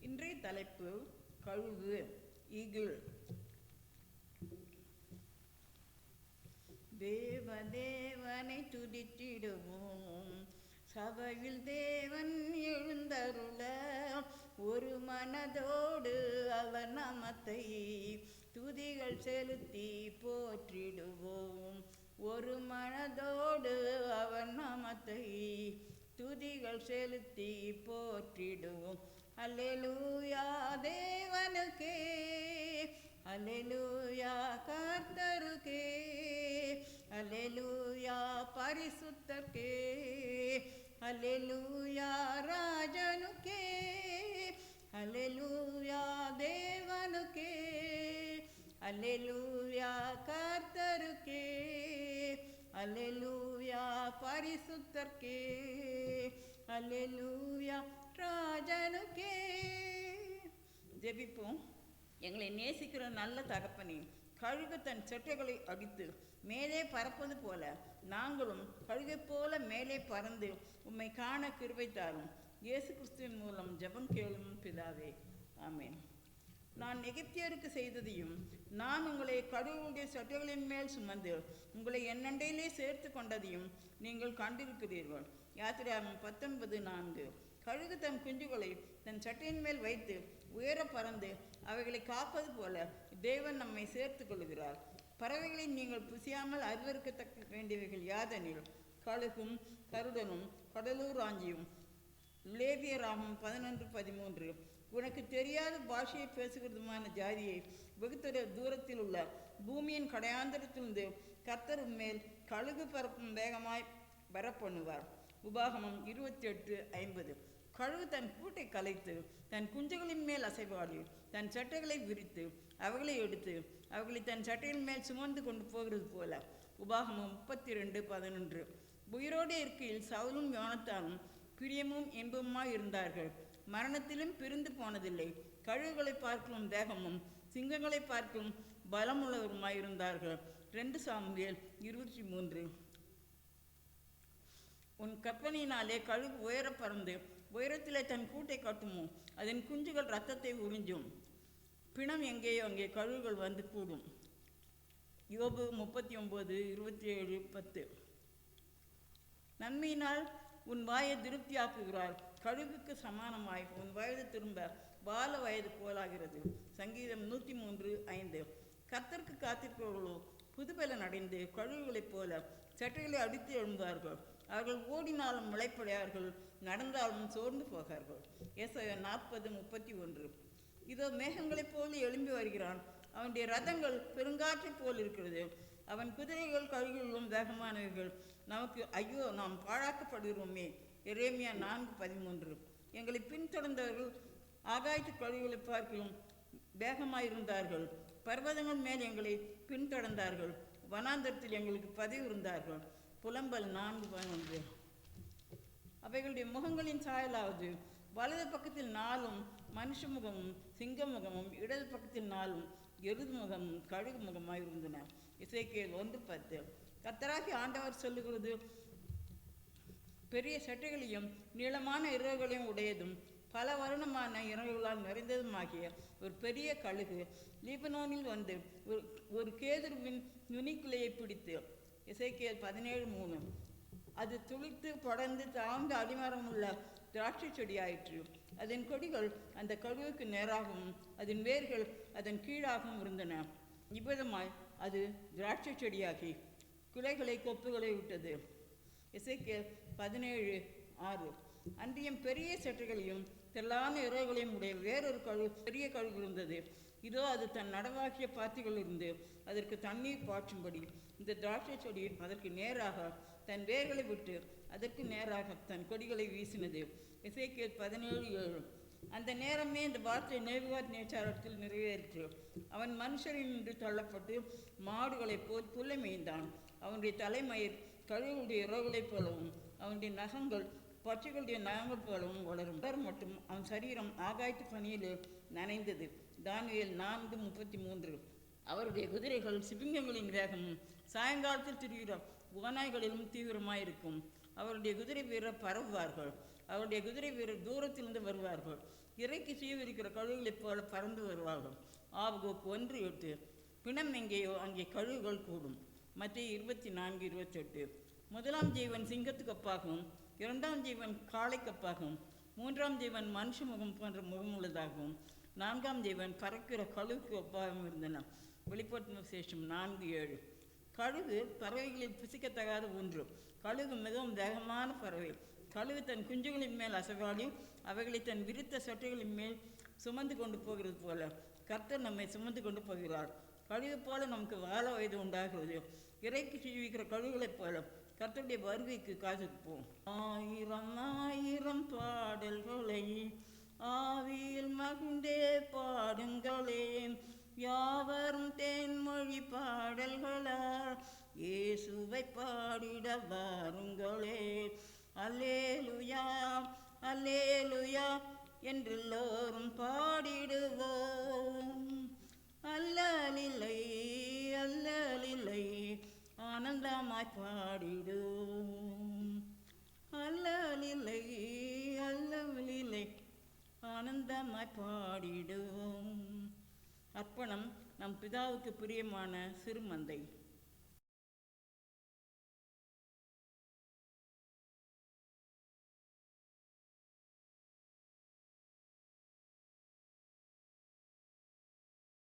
இன்றைய தலைப்பு கழுகு, ஈகிள். தேவனை துதித்திடுவோம், சபையில் தேவன் எழுந்தருள, ஒரு மனதோடு அவர் நாமத்தை துதிகள் செலுத்தி போற்றிடுவோம். ஒரு மனதோடு அவர் நாமத்தை துதிகள் செலுத்தி போற்றிடுவோம். அல்லேலூயா தேவனுக்கே, அல்லேலூயா கர்த்தருக்கே, அல்லேலூயா பரிசுத்தர்க்கே, அல்லேலூயா ராஜனுக்கே, அல்லேலூயா தேவனுக்கே, அல்லேலூயா கர்த்தருக்கே, அல்லேலூயா பரிசுத்தர்க்கே, அல்லேலூயா ராஜனுக்கே. ஜெபிப்போம். எங்களை நேசிக்கிற நல்ல தகப்பனே, கழுகு தன் செட்டைகளை அடித்து மேலே பறப்பது போல நாங்களும் கழுகை போல மேலே பறந்து உம்மை காண கிருபை தாரும். இயேசு கிறிஸ்துவின் மூலம் ஜெபம் கேளும் பிதாவே, ஆமென். நான் எகிப்தியருக்கு செய்ததையும் நான் உங்களை கழுகுடைய சட்டைகளின் மேல் சுமந்து உங்களை என்னண்டையிலே சேர்த்து கொண்டதையும் நீங்கள் கண்டிருக்கிறீர்கள். யாத்திராகமம் 19:4. கழுகு தன் குஞ்சுகளை தன் சட்டையின் மேல் வைத்து உயர பறந்து அவைகளை காப்பது போல தேவன் நம்மை சேர்த்து கொள்கிறார். பறவைகளை நீங்கள் புசியாமல் அறிவறுக்கத்தக்க வேண்டியவைகள் யாதெனில் கழுகும் கருடனும் கடலூராஞ்சியும். லேவியராகமம் 11:13. உனக்கு தெரியாத பாஷையை பேசுகிறதுமான ஜாதியை வெகு தூரத்தில் உள்ள பூமியின் கடையாந்திரத்திலிருந்து கர்த்தர் மேல் கழுகு பறக்கும் வேகமாய் வரப்பண்ணுவார். உபாகமம் 28:50. கழுகு தன் கூட்டை கலைத்து தன் குஞ்சுகளின் மேல் அசைவாடி தன் சட்டைகளை விரித்து அவைகளை எடுத்து அவைகளை தன் சட்டையின் மேல் சுமந்து கொண்டு போகிறது போல. உபாகமம் 32:11. உயிரோடு இருக்கையில் சவுலும் யோனத்தானும் பிரியமும் இன்பமுமாய் இருந்தார்கள், மரணத்திலும் பிரிந்து போனதில்லை. கழுகுகளை பார்க்கும் தேகமும் சிங்கங்களை பார்க்கும் பலமுள்ளவருமாய் இருந்தார்கள். 2 சாமுவேல் 23. உன் கற்பனையினாலே கழுகு உயர பறந்து உயரத்திலே தன் கூட்டை கட்டுமோ, அதன் குஞ்சுகள் இரத்தத்தை உறிஞ்சும். பிணம் எங்கேயோ அங்கே கழுகுகள் வந்து கூடும். யோபு 39:27-10. நன்மையினால் உன் வாயை திருப்தியாக்குகிறார், கழுகுக்கு சமானமாய் உன் வயது திரும்ப பால வயது போலாகிறது. சங்கீதம் 103:5. கர்த்தருக்கு காத்திருப்பவர்களோ புதுபலன் அடைந்து கழுகுகளைப் போல சட்டைகளை அடித்து எழுந்தார்கள். அவர்கள் ஓடினாலும் முளைப்படையார்கள், நடந்தாலும் சோர்ந்து போகார்கள். ஏசாயா 40:31. இதோ மேகங்களைப் போல் எழும்பி வருகிறான், அவனுடைய ரதங்கள் பெருங்காற்றைப் போல் இருக்கிறது, அவன் குதிரைகள் கழுகுகளும் வேகமானவர்கள். நமக்கு ஐயோ, நாம் பாழாக்கப்படுகிறோமே. எரேமியா 4:13. எங்களை பின்தொடர்ந்தவர்கள் ஆகாயத்து கழுகுகளை பார்க்கிலும் வேகமாயிருந்தார்கள், பர்வதங்கள் மேல் எங்களை பின்தொடர்ந்தார்கள், வனாந்தரத்தில் எங்களுக்கு பதவி இருந்தார்கள். புலம்பல் 4:11. அவைகளுடைய முகங்களின் சாயலாவது வலது பக்கத்தில் 4 மனுஷ முகமும் சிங்க முகமும், இடது பக்கத்தில் 4 எருது முகமும் கழுகு முகமாய் இருந்தன. எசேக்கியேல் 1:10. கர்த்தராகிய ஆண்டவர் சொல்லுகிறது, பெரிய சட்டைகளையும் நீளமான இறகுகளையும் உடையதும் பல வருணமான இறகுகளால் நிறைந்ததுமாகிய ஒரு பெரிய கழுகு லீபனோனில் வந்து ஒரு கேதுருவின் நுனிக்குலையை பிடித்து. எசேக்கியேல் 17:3. அது துளித்து படர்ந்து தாழ்ந்த அடிமரம் உள்ள திராட்சை செடியாயிற்று. அதன் கொடிகள் அந்த கழுகுக்கு நேராகவும் அதன் வேர்கள் அதன் கீழாகவும் இருந்தன. இவ்விதமாய் அது திராட்சை செடியாகி கிளைகளை கொப்புகளை விட்டது. எசேக்கியேல் 17:6. அன்றியும் பெரிய சட்டைகளையும் திரளான இறகுகளையும் உடைய வேறொரு பெரிய கழுகு இருந்தது. இதோ அது தன் நடவாகிய பாத்திகளிலிருந்து அதற்கு தண்ணீர் பாய்ச்சும்படி இந்த திராட்சை செடி அதற்கு நேராக தன் வேர்களை விட்டு அதற்கு நேராக தன் கொடிகளை வீசினது. எசேக்கியேல் 17:7. அந்த நேரமே இந்த வார்த்தை நேபுகாத்நேச்சாரிடத்தில் நிறைவேறிற்று. அவன் மனுஷரில் நின்று தள்ளப்பட்டு மாடுகளைப் போல் புல்லை மேய்ந்தான். அவனுடைய தலைமயிர் கழுகுடைய இறகுகளைப் போலவும் அவனுடைய நகங்கள் பச்சைகளுடைய நகங்கள் போலவும் வளரும். மட்டும் அவன் சரீரம் ஆகாயத்து பனியில் நனைந்தது. தானியேல் 4:33. அவருடைய குதிரைகள் சிபிங்கங்களின் வேகமும் சாயங்காலத்தில் திரிகிற ஓநாய்களிலும் தீவிரமாயிருக்கும். அவருடைய குதிரை வீரர் பரவுவார்கள், அவருடைய குதிரை வீரர் தூரத்திலிருந்து வருவார்கள். இறைக்கு சீவிரிக்கிற கழுகுகளைப் போல பறந்து வருவார்கள். ஆபகூக் 1:8. பிணம் எங்கேயோ அங்கே கழுகுகள் கூடும். மத்தேயு 24:28. முதலாம் ஜீவன் சிங்கத்துக்கு ஒப்பாகவும், இரண்டாம் ஜீவன் காளைக்கு ஒப்பாகவும், மூன்றாம் ஜீவன் மனுஷ முகம் போன்ற முகமுள்ளதாகவும், நான்காம் ஜீவன் பறக்கிற கழுகுக்கு ஒப்பாகவும் இருந்தன. வெளிப்படுத்தின விசேஷம் 4:7. கழுகு பறவைகளில் புசிக்கத்தகாத ஒன்று. கழுகு மிகவும் வேகமான பறவை. கழுகு தன் குஞ்சுகளின் மேல் அசைவாடி அவைகளை தன் விரித்த சொட்டைகளின் மேல் சுமந்து கொண்டு போகிறது போல கர்த்தர் நம்மை சுமந்து கொண்டு போகிறார். கழுகு போல நமக்கு வாழ வயது உண்டாகிறது. இறைக்கு சீவிக்கிற கழுகுகளைப் போல கர்த்தருடைய வருகைக்கு காத்திருப்போம். 1000 பாடல்களை ஆவியில் மகிழ்ந்தே பாடுங்களே, யாவரும் தேன்மொழி பாடல்களால் இயேசுவை பாடிட வாருங்களே. அல்லேலூயா அல்லேலூயா என்றெல்லோரும் பாடிடுவோம். அல்லலில்லை அல்லலில்லை ஆனந்தமாய் பாடிடுவோம். அல்லலில்லை அல்லலில்லை ஆனந்தமாய் பாடிடுவோம். அர்ப்பணம் நம் பிதாவுக்கு பிரியமான சிறுமந்தை.